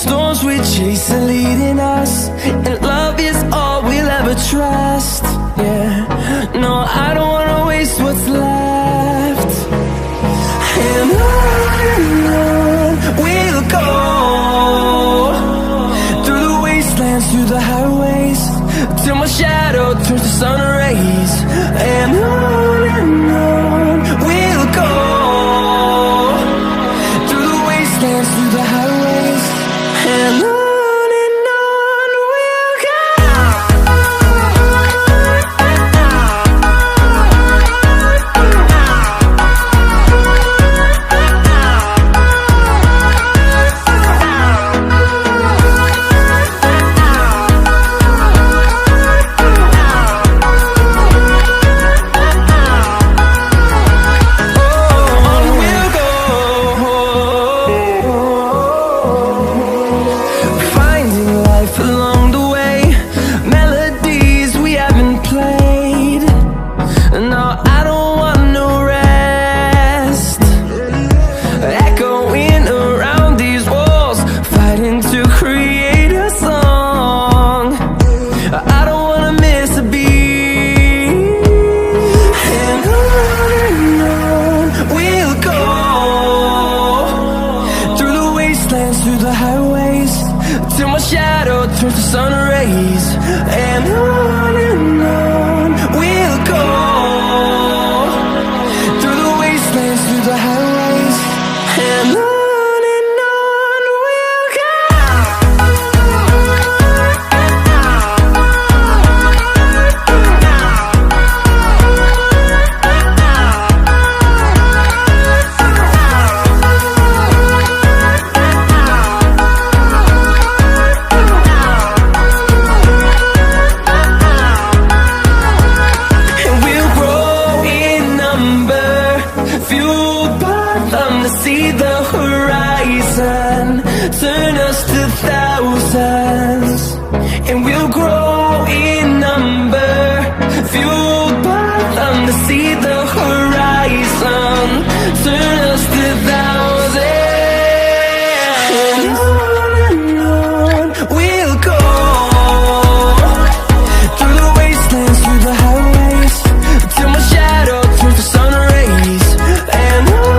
storms we chase are leading us, and love is all we'll ever trust. Yeah, no, I don't wanna waste what's left. And on we'll go, through the wastelands, through the highways, till my shadow turns to sun rays. And on we'll go, through the wastelands, through the highways, and on. Through the highways, till my shadow turns to sun rays. And on we'll go, through the wastelands, through the highways, and on. See the horizon, turn us to thousands, and we'll grow in number, fueled by them to see the horizon, turn us to thousands. And on we'll go, through the wastelands, through the highways, till my shadow turns to sun rays. And on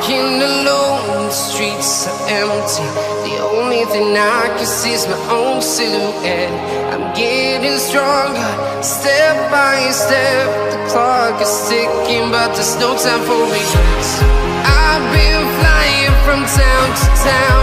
walking alone, the streets are empty. The only thing I can see is my own silhouette. I'm getting stronger, step by step. The clock is ticking, but there's no time for regrets. I've been flying from town to town,